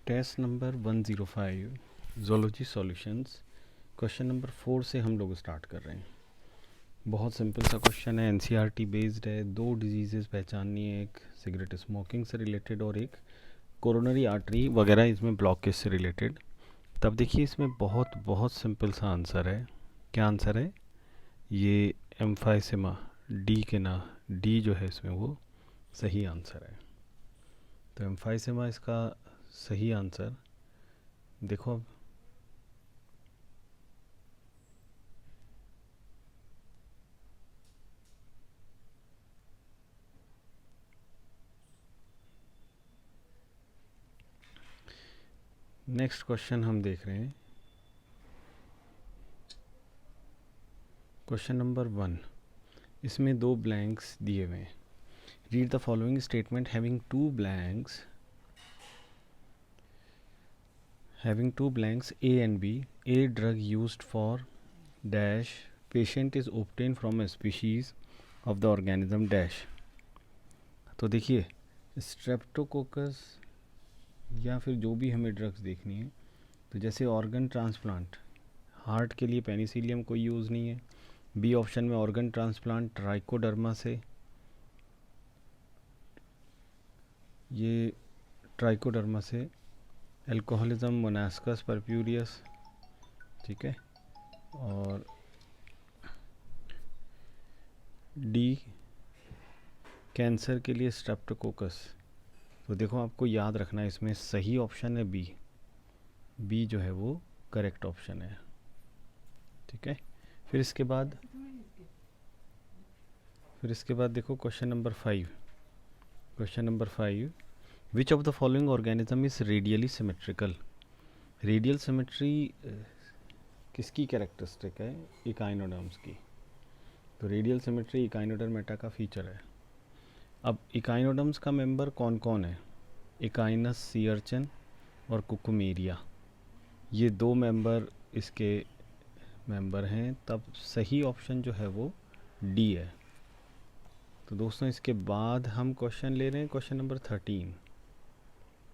Test number 105 zoology solutions question number 4 से हम लोग स्टार्ट कर रहे हैं। बहुत सिंपल सा क्वेश्चन है, एनसीईआरटी बेस्ड है। 2 डिजीज़ेस पहचाननी है, एक सिगरेट स्मोकिंग से रिलेटेड और एक कोरोनरी आर्टरी वगैरह इसमें ब्लॉकेज से रिलेटेड। तब देखिए इसमें बहुत बहुत सिंपल सा आंसर है। क्या आंसर है? ये एम्फाइसेमा डी के ना, डी जो है इसमें वो सही आंसर है। तो एम्फाइसेमा इसका सही आंसर। देखो अब नेक्स्ट क्वेश्चन हम देख रहे हैं। क्वेश्चन नंबर 1, इसमें 2 ब्लैंक्स दिए हुए हैं। Read the following statement having 2 blanks A and B. A drug used for dash patient is obtained from a species of the organism dash. तो देखिए स्ट्रेप्टोकोकस या फिर जो भी हमें ड्रग्स देखनी है, तो जैसे ऑर्गन ट्रांसप्लांट, हार्ट के लिए पेनिसिलियम कोई यूज़ नहीं है। बी ऑप्शन में ऑर्गन ट्रांसप्लांट ट्राइकोडर्मा से, ये ट्राइकोडर्मा से। एल्कोहलिज्म मोनास्कस परप्यूरियस, ठीक है। और डी कैंसर के लिए स्ट्रेप्टोकोकस। तो देखो आपको याद रखना है, इसमें सही ऑप्शन है बी। बी जो है वो करेक्ट ऑप्शन है, ठीक है। फिर इसके बाद देखो question number 5। Question number 5, which of the following organism is radially symmetrical? Radial symmetry किसकी कैरेक्टरिस्टिक है? इकाइनोडर्म्स की। तो रेडियल सिमेट्री इकाइनोडर्मेटा का फीचर है। अब इकाइनोडर्म्स का मेंबर कौन कौन है? इकाइनस सी अर्चिन और कुकुमेरिया, ये 2 मेंबर इसके मेंबर हैं। तब सही ऑप्शन जो है वो डी है। तो दोस्तों इसके बाद हम क्वेश्चन ले रहे हैं क्वेश्चन नंबर 13।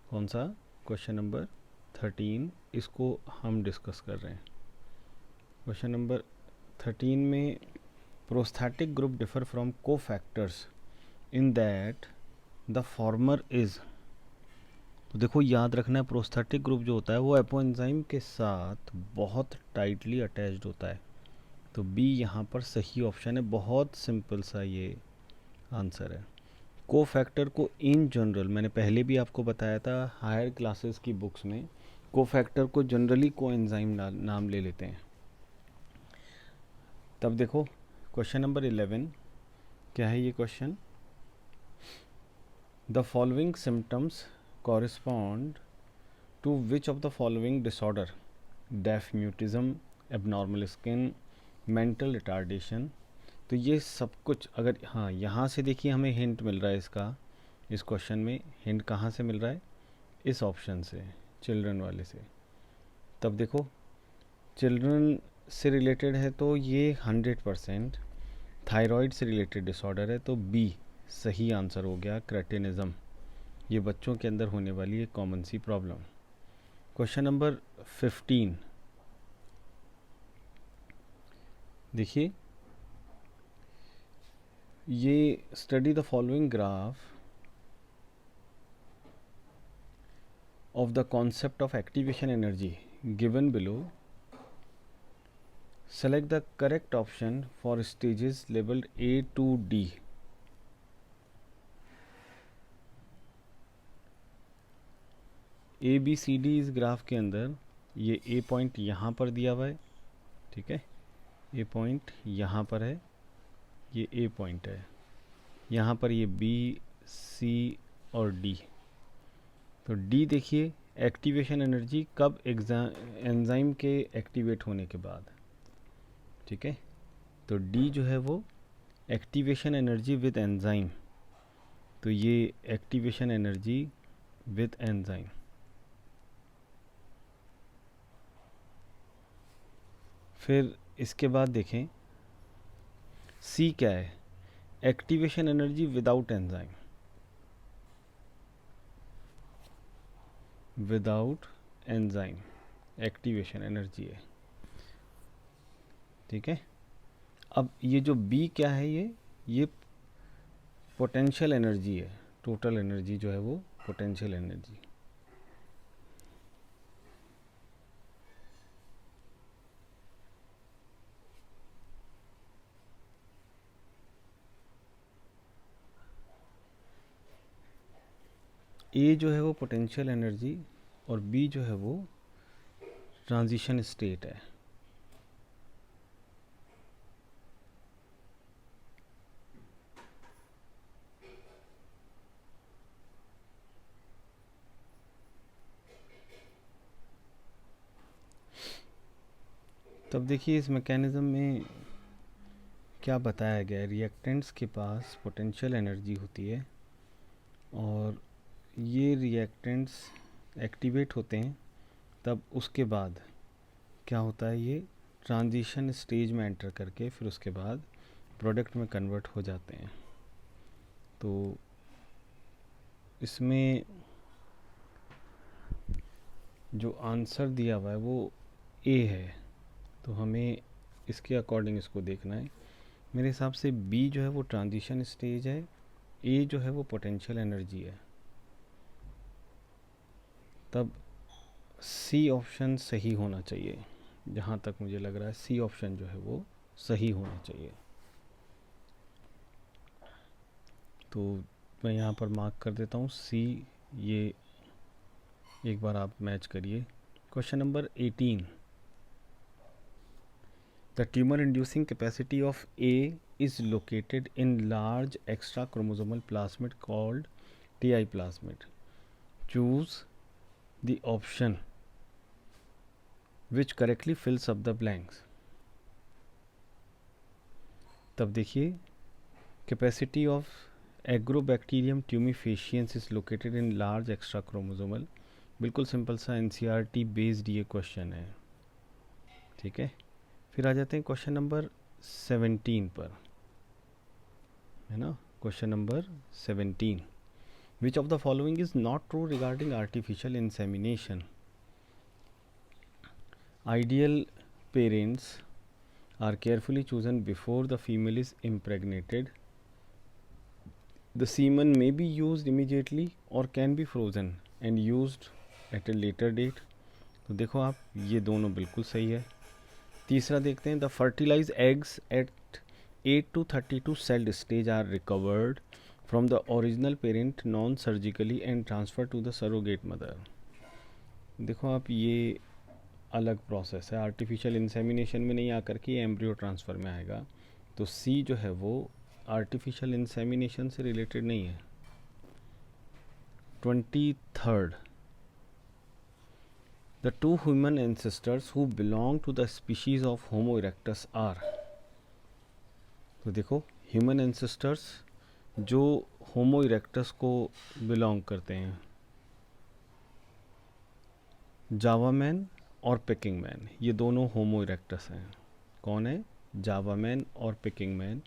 कौन सा? क्वेश्चन नंबर 13, इसको हम डिस्कस कर रहे हैं। क्वेश्चन नंबर 13 में prosthetic group differ from cofactors in that the former is. तो देखो याद रखना है, प्रोस्थेटिक ग्रुप जो होता है वो एपोएंजाइम के साथ बहुत टाइटली अटैच्ड होता है। तो बी यहाँ पर सही ऑप्शन है। बहुत सिंपल सा ये आंसर है। को फैक्टर को इन जनरल, मैंने पहले भी आपको बताया था, हायर क्लासेस की बुक्स में को फैक्टर को जनरली को एंजाइम नाम ले लेते हैं। तब देखो क्वेश्चन नंबर 11 क्या है ये question? The following symptoms correspond to which of the following disorder? Deaf mutism, abnormal skin, mental retardation. तो ये सब कुछ अगर, हाँ यहाँ से देखिए हमें हिंट मिल रहा है इसका। इस क्वेश्चन में हिंट कहाँ से मिल रहा है? इस ऑप्शन से, चिल्ड्रन वाले से। तब देखो चिल्ड्रन से रिलेटेड है तो ये 100%। थायराइड से रिलेटेड डिसऑर्डर है तो बी सही आंसर हो गया, क्रेटिनिज्म। ये बच्चों के अंदर होने वाली एक कॉमन सी प्रॉब्लम। क्वेश्चन नंबर 15 देखिए, ये study the following graph of the concept of activation energy given below. Select the correct option for stages labeled A to D. A B C D इस ग्राफ के अंदर ये A point यहाँ पर दिया हुआ है, ठीक है। A पॉइंट यहाँ पर है, ये A पॉइंट है। यहाँ पर ये B C और D। तो D देखिए एक्टिवेशन एनर्जी कब? एंजाइम के एक्टिवेट होने के बाद, ठीक है। तो D जो है वो एक्टिवेशन एनर्जी विद एंजाइम। तो ये एक्टिवेशन एनर्जी विद एंजाइम। फिर इसके बाद देखें सी क्या है? Activation energy without enzyme. Without enzyme activation energy है। ठीक है, अब ये जो बी क्या है, ये पोटेंशियल एनर्जी है। टोटल एनर्जी जो है वो पोटेंशियल एनर्जी। ए जो है वो पोटेंशियल एनर्जी और बी जो है वो ट्रांजिशन स्टेट है। तब देखिए इस मैकेनिज़्म में क्या बताया गया है, रिएक्टेंट्स के पास पोटेंशियल एनर्जी होती है और ये रिएक्टेंट्स एक्टिवेट होते हैं, तब उसके बाद क्या होता है, ये ट्रांजिशन स्टेज में एंटर करके फिर उसके बाद प्रोडक्ट में कन्वर्ट हो जाते हैं। तो इसमें जो आंसर दिया हुआ है वो ए है, तो हमें इसके अकॉर्डिंग इसको देखना है। मेरे हिसाब से बी जो है वो ट्रांजिशन स्टेज है, ए जो है वो पोटेंशियल एनर्जी है। तब सी ऑप्शन सही होना चाहिए, जहाँ तक मुझे लग रहा है सी ऑप्शन जो है वो सही होना चाहिए। तो मैं यहाँ पर मार्क कर देता हूँ सी। ये एक बार आप मैच करिए। Question number 18, the tumour inducing capacity of A is located in large extra chromosomal plasmid called TI plasmid. Choose the option which correctly fills up the blanks. तब देखिए capacity of agrobacterium tumefaciens is located in large extra chromosomal, बिल्कुल simple सा NCERT based ये question है। ठीक है, फिर आ जाते हैं क्वेश्चन नंबर 17 पर, है ना। Question number 17, which of the following is not true regarding artificial insemination. Ideal parents are carefully chosen before the female is impregnated. The semen may be used immediately और can be frozen and used at a later date. तो देखो आप, ये दोनों बिल्कुल सही है। तीसरा देखते हैं, the fertilize eggs at 8 to 32 cell stage are recovered from the original parent non-surgically and transferred to the surrogate mother। देखो आप, ये अलग प्रोसेस है, आर्टिफिशियल इंसेमिनेशन में नहीं आकर के एम्ब्रियो ट्रांसफ़र में आएगा। तो सी जो है वो आर्टिफिशियल इंसेमिनेशन से रिलेटेड नहीं है। 23rd, the two human ancestors who belong to the species of Homo erectus are। तो देखो, ह्यूमन एंसेस्टर्स जो होमो इरेक्टस को बिलोंग करते हैं, जावा मैन और पिकिंग मैन, ये दोनों होमो इरेक्टस हैं। कौन है? जावा मैन और पिकिंग मैन,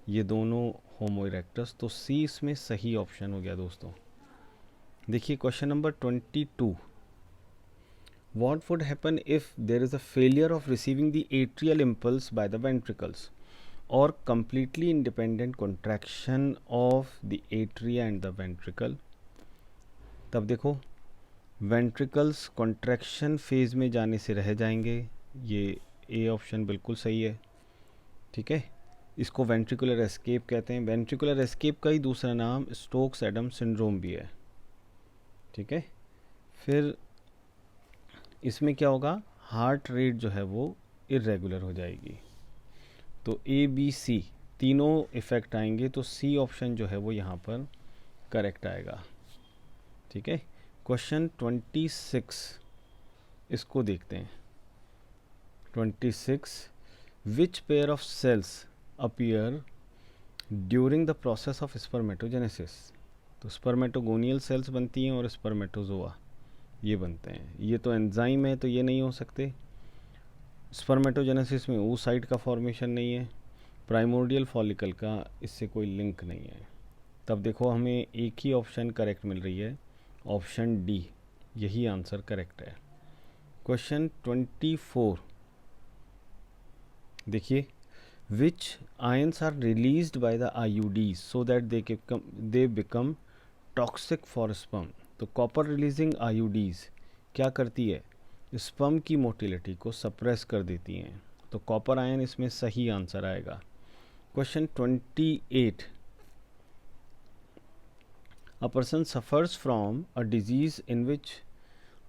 ये दोनों होमो इरेक्टस। तो सी इसमें सही ऑप्शन हो गया दोस्तों। देखिए question number 22, what would happen if there is a failure of receiving the atrial impulse by the ventricles or completely independent contraction of the atria and the ventricle। तब देखो, वेंट्रिकल्स कॉन्ट्रैक्शन फेज में जाने से रह जाएंगे, ये A option बिल्कुल सही है। ठीक है, इसको वेंट्रिकुलर एस्केप कहते हैं। वेंट्रिकुलर एस्केप का ही दूसरा नाम स्टोक्स एडम सिंड्रोम भी है। ठीक है, फिर इसमें क्या होगा, हार्ट रेट जो है वो इरेगुलर हो जाएगी। तो ए बी सी तीनों इफ़ेक्ट आएंगे, तो सी ऑप्शन जो है वो यहाँ पर करेक्ट आएगा। ठीक है, क्वेश्चन 26 इसको देखते हैं। 26, which pair of cells appear during the process of spermatogenesis. तो स्पर्मेटोगोनियल सेल्स बनती हैं और स्पर्मेटोजोआ ये बनते हैं। ये तो एंजाइम है, तो ये नहीं हो सकते। स्पर्मेटोजेनेसिस में oocyte का फॉर्मेशन नहीं है, प्राइमोर्डियल फॉलिकल का इससे कोई लिंक नहीं है। तब देखो, हमें एक ही ऑप्शन करेक्ट मिल रही है, ऑप्शन डी, यही आंसर करेक्ट है। क्वेश्चन 24 देखिए, which ions are released by the IUDs so that they become toxic for sperm. तो कॉपर रिलीजिंग IUDs क्या करती है, स्पर्म की मोटिलिटी को सप्रेस कर देती हैं। तो कॉपर आयन इसमें सही आंसर आएगा। Question 28, a person suffers from a disease in which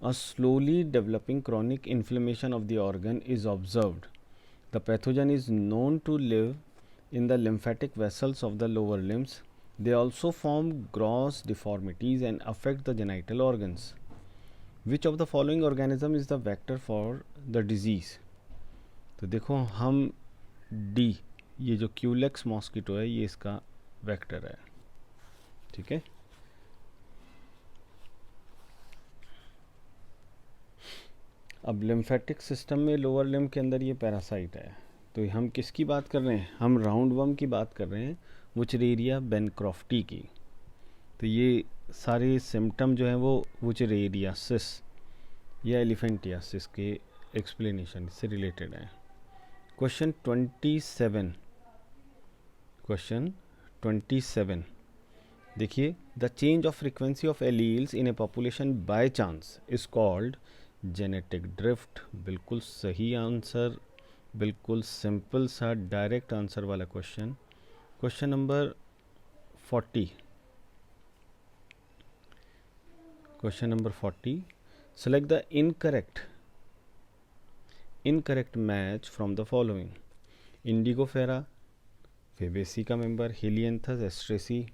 a slowly developing chronic inflammation of the organ is observed. The pathogen is known to live in the lymphatic vessels of the lower limbs. They also form gross deformities and affect the genital organs. Which of the following organism is the vector for the disease? तो देखो हम D, ये जो Culex mosquito है ये इसका vector है, ठीक है। अब लिम्फेटिक सिस्टम में लोअर लिम्ब के अंदर ये पैरासाइट है, तो हम किसकी बात कर रहे हैं, हम राउंड वर्म की बात कर रहे हैं, वुचरेरिया बेनक्रॉफ्टी की। तो ये सारे सिम्टम जो हैं वो वुचरेरियासिस या एलिफेंटियासिस के एक्सप्लेनेशन से रिलेटेड हैं। क्वेश्चन 27 देखिए, the change of frequency of alleles in A population by chance is called genetic drift. बिल्कुल सही आंसर, बिल्कुल सिंपल सा डायरेक्ट आंसर वाला question. Question number 40, select the incorrect match from the following. Indigofera, Fabaceae का member, Helianthus एस्ट्रेसी,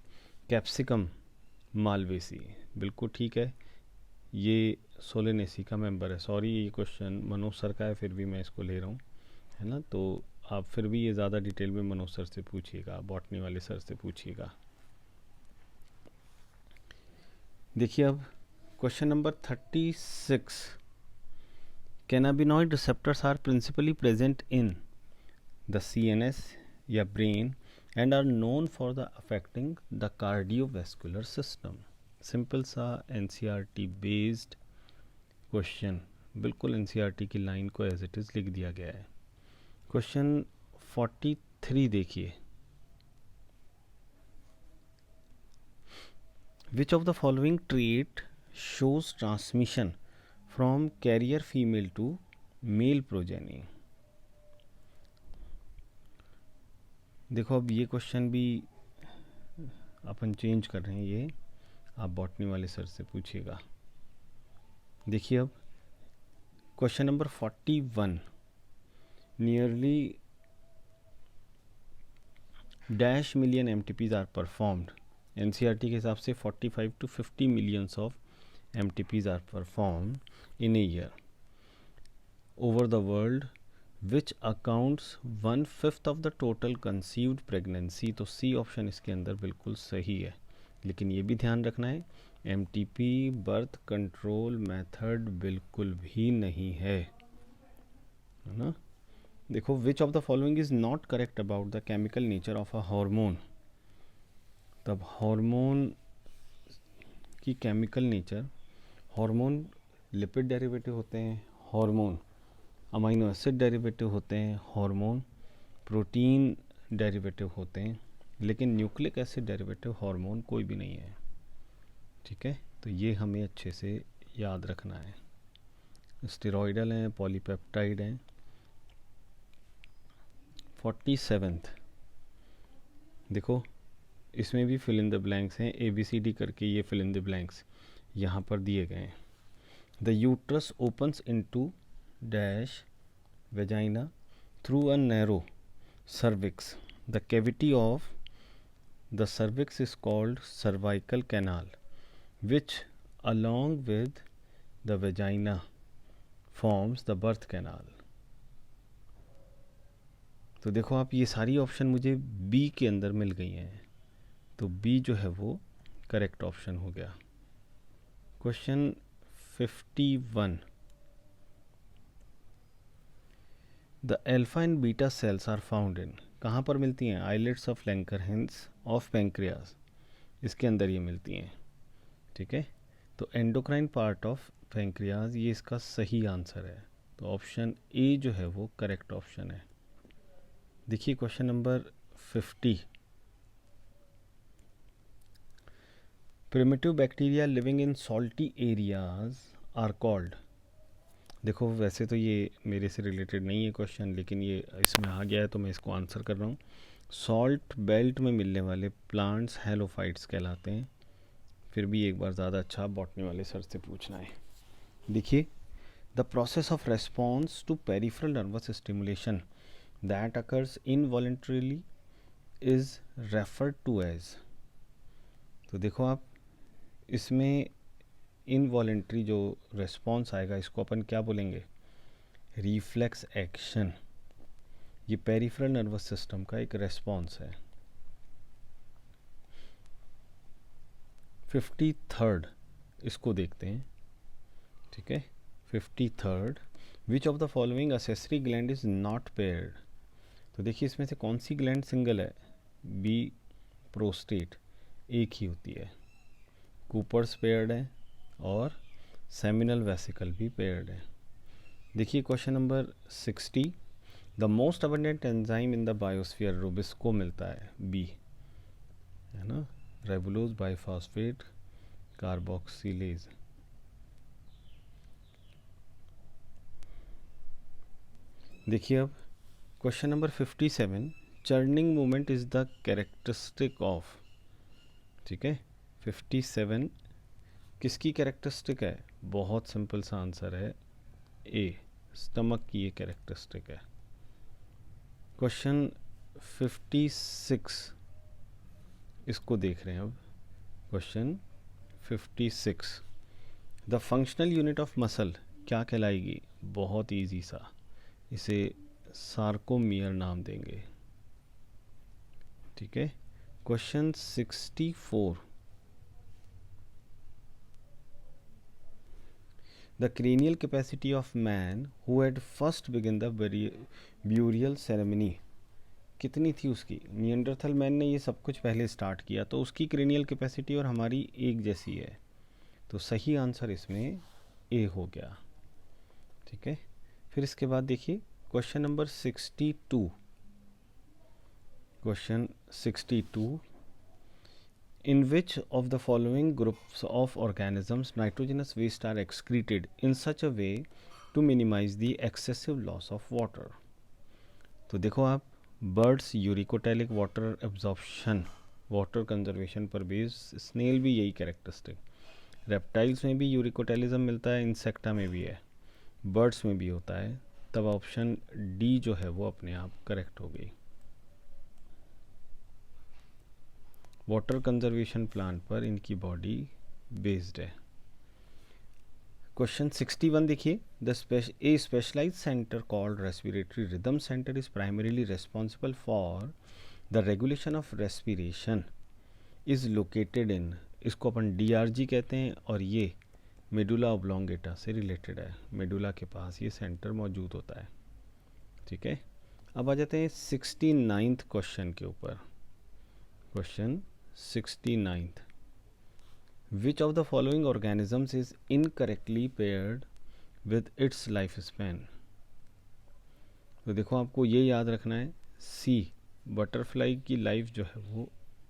capsicum Malvaceae. बिल्कुल ठीक है, ये सोलेनेसी का मेंबर है। सॉरी, ये क्वेश्चन मनोज सर का है, फिर भी मैं इसको ले रहा हूँ, है ना। तो आप फिर भी ये ज़्यादा डिटेल में मनोज सर से पूछिएगा, बॉटनी वाले सर से पूछिएगा। देखिए अब question number 36, cannabinoid receptors are principally present in the CNS या brain and are known for the affecting the cardiovascular system. Simple सा NCERT बेस्ड क्वेश्चन, बिल्कुल NCERT की लाइन को एज इट इज़ लिख दिया गया है। क्वेश्चन 43 देखिए, which of the following trait shows transmission from carrier female to male progeny. देखो अब ये क्वेश्चन भी अपन चेंज कर रहे हैं, ये आप बॉटनी वाले सर से पूछिएगा। देखिए अब question number 41, nearly dash million MTPs are performed. NCERT के हिसाब से 45 to 50 millions of MTPs are performed in a year over the world, which accounts 1/5 of the total conceived pregnancy. तो C ऑप्शन इसके अंदर बिल्कुल सही है, लेकिन ये भी ध्यान रखना है MTP बर्थ कंट्रोल मेथड बिल्कुल भी नहीं है ना। देखो, विच of the following is not correct about the chemical nature of a hormone. तब हार्मोन की chemical nature, hormone lipid derivative होते हैं, हार्मोन अमाइनो एसिड डेरिवेटिव होते हैं, हार्मोन प्रोटीन डेरिवेटिव होते हैं, लेकिन न्यूक्लिक एसिड डेरिवेटिव हार्मोन कोई भी नहीं है, ठीक है। तो ये हमें अच्छे से याद रखना है। स्टेरॉइडल हैं, पॉलीपेप्टाइड हैं। 47 देखो, इसमें भी फिल इन द ब्लैंक्स हैं, ABCD करके ये फिल इन द ब्लैंक्स यहाँ पर दिए गए हैं। The uterus opens into dash vagina through a narrow cervix. The cavity of the cervix is called cervical canal, which along with the vagina forms the birth canal. तो देखो आप, ये सारी ऑप्शन मुझे बी के अंदर मिल गई हैं, तो बी जो है वो करेक्ट ऑप्शन हो गया। Question 51, the alpha and beta cells are found in, कहाँ पर मिलती हैं, islets of Langerhans of pancreas, इसके अंदर ये मिलती हैं, ठीक है। तो एंडोक्राइन पार्ट ऑफ पैंक्रियाज, ये इसका सही आंसर है। तो ऑप्शन ए जो है वो करेक्ट ऑप्शन है। देखिए question number 50। Primitive bacteria living in salty areas are called. देखो वैसे तो ये मेरे से रिलेटेड नहीं है क्वेश्चन, लेकिन ये इसमें आ गया है तो मैं इसको आंसर कर रहा हूँ। सॉल्ट बेल्ट में मिलने वाले प्लांट्स हेलोफाइट्स कहलाते हैं। फिर भी एक बार ज़्यादा अच्छा बॉटनी वाले सर से पूछना है। देखिए, the process of response to peripheral nervous stimulation that occurs involuntarily is referred to as. तो देखो आप, इसमें इनवॉलेंट्री जो रेस्पॉन्स आएगा इसको अपन क्या बोलेंगे? Reflex action. ये पेरिफेरल नर्वस सिस्टम का एक रेस्पॉन्स है। 53rd इसको देखते हैं, ठीक है। 53rd, which of the following accessory gland is not paired. तो देखिए इसमें से कौन सी ग्लैंड सिंगल है? बी प्रोस्टेट, एक ही होती है। कूपर्स पेयर्ड है और सेमिनल वेसिकल भी पेयर्ड है। देखिए question number 60, the most abundant enzyme in the biosphere rubisco मिलता है, बी है ना, रेबुलोज बाइफॉस्फेट कार्बोक्सिलेज। देखिए अब question number 57, churning movement is the characteristic of, ठीक है। 57 किसकी कैरेक्टरिस्टिक है? बहुत सिंपल सा आंसर है, ए, स्टमक की ये कैरेक्टरिस्टिक है। क्वेश्चन 56 इसको देख रहे हैं अब। Question 56, the functional unit of muscle क्या कहलाएगी? बहुत इजी सा, इसे सार्कोमियर नाम देंगे, ठीक है। Question 64, the cranial capacity of man who had first begin the burial ceremony कितनी थी उसकी? नियंडरथल मैन ने ये सब कुछ पहले स्टार्ट किया, तो उसकी क्रेनियल कैपेसिटी और हमारी एक जैसी है, तो सही आंसर इसमें ए हो गया, ठीक है। फिर इसके बाद देखिए question number 62, question 62, in which of the following groups of organisms nitrogenous waste are excreted in such a way to minimize the excessive loss of water. तो देखो आप, birds uricotelic water absorption, water conservation पर based, snail भी यही characteristic, reptiles में भी यूरिकोटैलिज्म मिलता है, इंसेक्टा में भी है, बर्ड्स में भी होता है। तब ऑप्शन डी जो है वो अपने आप करेक्ट हो गई। वाटर कंजर्वेशन प्लान पर इनकी बॉडी बेस्ड है। क्वेश्चन 61 देखिए, a specialized centre called respiratory rhythm centre is primarily responsible for the regulation of respiration is located in, इसको अपन DRG कहते हैं, और ये मेडुला ऑब्लोंगेटा से रिलेटेड है। मेडुला के पास ये सेंटर मौजूद होता है, ठीक है। अब आ जाते हैं 69th क्वेश्चन के ऊपर। Question 69th, which of the following organisms is incorrectly paired with its life span. तो देखो आपको ये याद रखना है, सी, बटरफ्लाई की लाइफ जो है वो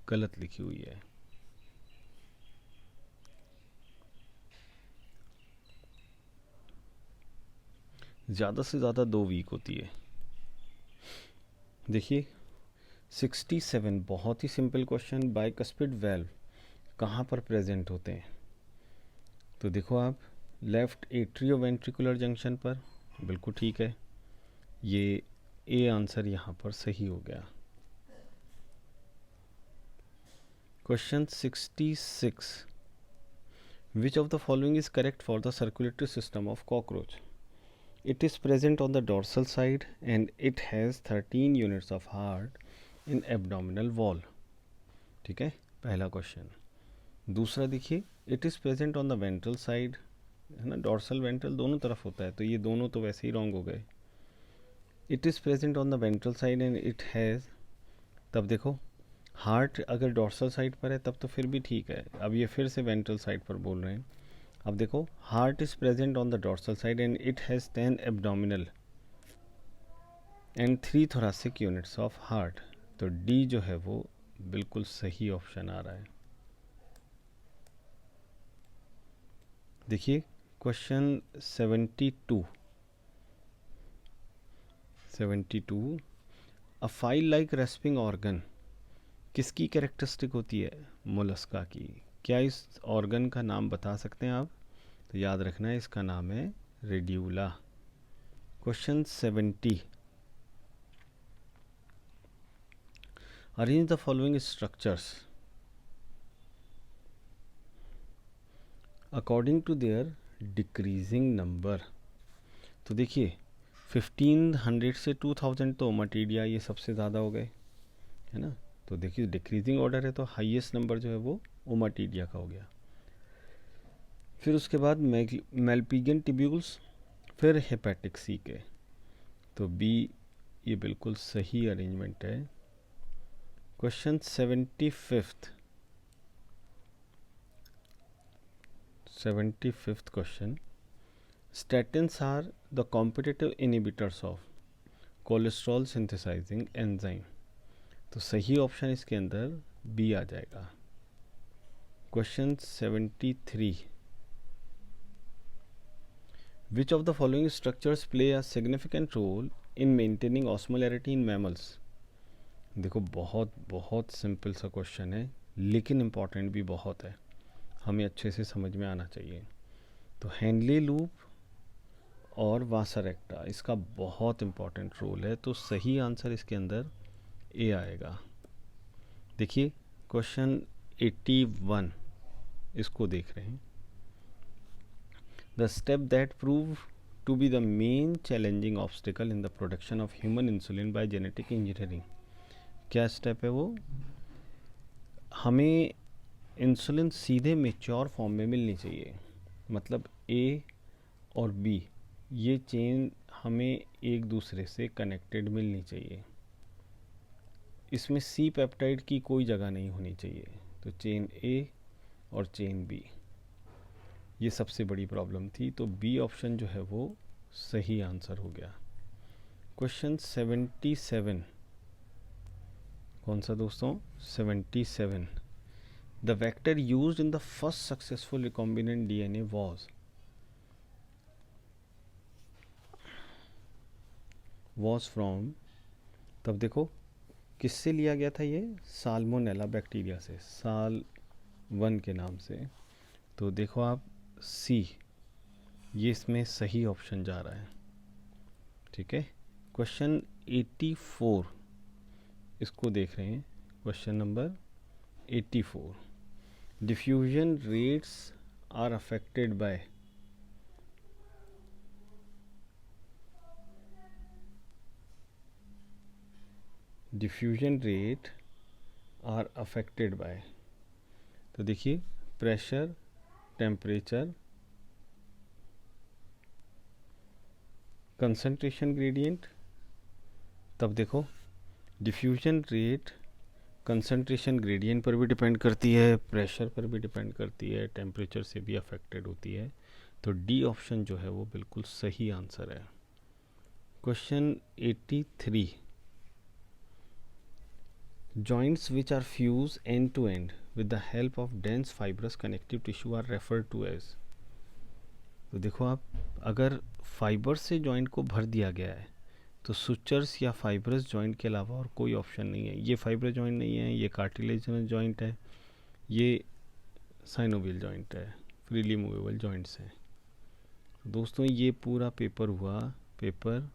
गलत लिखी हुई है। ज़्यादा से ज़्यादा 2 वीक होती है। देखिए 67, बहुत ही सिंपल क्वेश्चन, बाइकस्पिड वेल्व कहाँ पर प्रेजेंट होते हैं? तो देखो आप, लेफ्ट एट्रियोवेंट्रिकुलर जंक्शन पर, बिल्कुल ठीक है, ये ए आंसर यहाँ पर सही हो गया। Question 66, which of the following is correct for the circulatory system of cockroach? It is present on the dorsal side and it has 13 units of heart in abdominal wall, ठीक है, पहला question. दूसरा देखिए, it is present on the ventral side, है ना, dorsal ventral दोनों तरफ होता है, तो ये दोनों तो वैसे ही रॉन्ग हो गए। It is present on the ventral side and it has, तब देखो हार्ट अगर डॉर्सल साइड पर है तब तो फिर भी ठीक है, अब ये फिर से वेंट्रल साइड पर बोल रहे हैं, अब देखो, heart is present on the dorsal side and it has 10 abdominal and 3 thoracic units of heart. तो डी जो है वो बिल्कुल सही ऑप्शन आ रहा है। देखिए question 72 a file like respiring organ किसकी कैरेक्टरिस्टिक होती है? मोलस्का की। क्या इस ऑर्गन का नाम बता सकते हैं आप? तो याद रखना है, इसका नाम है radula. Question 70 arrange the following structures according to their decreasing number. तो देखिए 1500 से 2000 तो ओमाटीडिया ये सबसे ज़्यादा हो गए, है ना। तो देखिए डिक्रीजिंग ऑर्डर है तो हाईएस्ट नंबर जो है वो ओमाटीडिया का हो गया। फिर उसके बाद मेलपिगियन टिब्यूल्स, फिर हेपेटिक सी के। तो बी ये बिल्कुल सही अरेंजमेंट है। Question 75th question statins are the competitive inhibitors of cholesterol synthesizing enzyme. तो सही ऑप्शन इसके अंदर बी आ जाएगा। Question 73 which of the following structures play a significant role in maintaining osmolarity in mammals. देखो बहुत बहुत सिंपल सा क्वेश्चन है लेकिन इम्पॉर्टेंट भी बहुत है, हमें अच्छे से समझ में आना चाहिए। तो हेनले लूप और वासरेक्टा इसका बहुत इम्पॉर्टेंट रोल है, तो सही आंसर इसके अंदर ए आएगा। देखिए क्वेश्चन 81 इसको देख रहे हैं। The step that prove to be the main challenging obstacle in the production of human insulin by genetic engineering. क्या स्टेप है वो? हमें इंसुलिन सीधे मेच्योर फॉर्म में मिलनी चाहिए, मतलब ए और बी ये चेन हमें एक दूसरे से कनेक्टेड मिलनी चाहिए। इसमें सी पेप्टाइड की कोई जगह नहीं होनी चाहिए। तो चेन ए और चेन बी ये सबसे बड़ी प्रॉब्लम थी, तो बी ऑप्शन जो है वो सही आंसर हो गया। क्वेश्चन 77 कौन सा दोस्तों? 77 the vector used in the first successful recombinant DNA was from. तब देखो किससे लिया गया था ये? साल्मोनेला बैक्टीरिया से, साल 1 के नाम से। तो देखो आप सी ये इसमें सही ऑप्शन जा रहा है, ठीक है। क्वेश्चन 84 इसको देख रहे हैं। Question number 84 diffusion rates are affected by. Diffusion rate are affected by. तो देखिए प्रेशर, टेम्परेचर, कंसंट्रेशन ग्रेडियंट। तब देखो डिफ्यूजन रेट कंसंट्रेशन ग्रेडियंट पर भी डिपेंड करती है, प्रेशर पर भी डिपेंड करती है, टेम्परेचर से भी अफेक्टेड होती है। तो डी ऑप्शन जो है वो बिल्कुल सही आंसर है। Question 83 joints which are fused end to end with the help of dense fibrous connective tissue are referred to as। तो देखो आप, अगर फाइबर से जॉइंट को भर दिया गया है तो सुचर्स या फाइब्रस जॉइंट के अलावा और कोई ऑप्शन नहीं है। ये फाइबर जॉइंट नहीं है, ये कार्टिलेजनस जॉइंट है, ये साइनोवियल जॉइंट है, फ्रीली मूवेबल जॉइंट्स हैं। दोस्तों ये पूरा पेपर हुआ, पेपर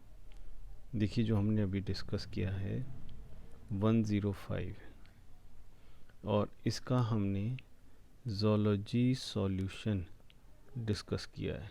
देखिए जो हमने अभी डिस्कस किया है 105, और इसका हमने ज़ूलॉजी सॉल्यूशन डिस्कस किया है।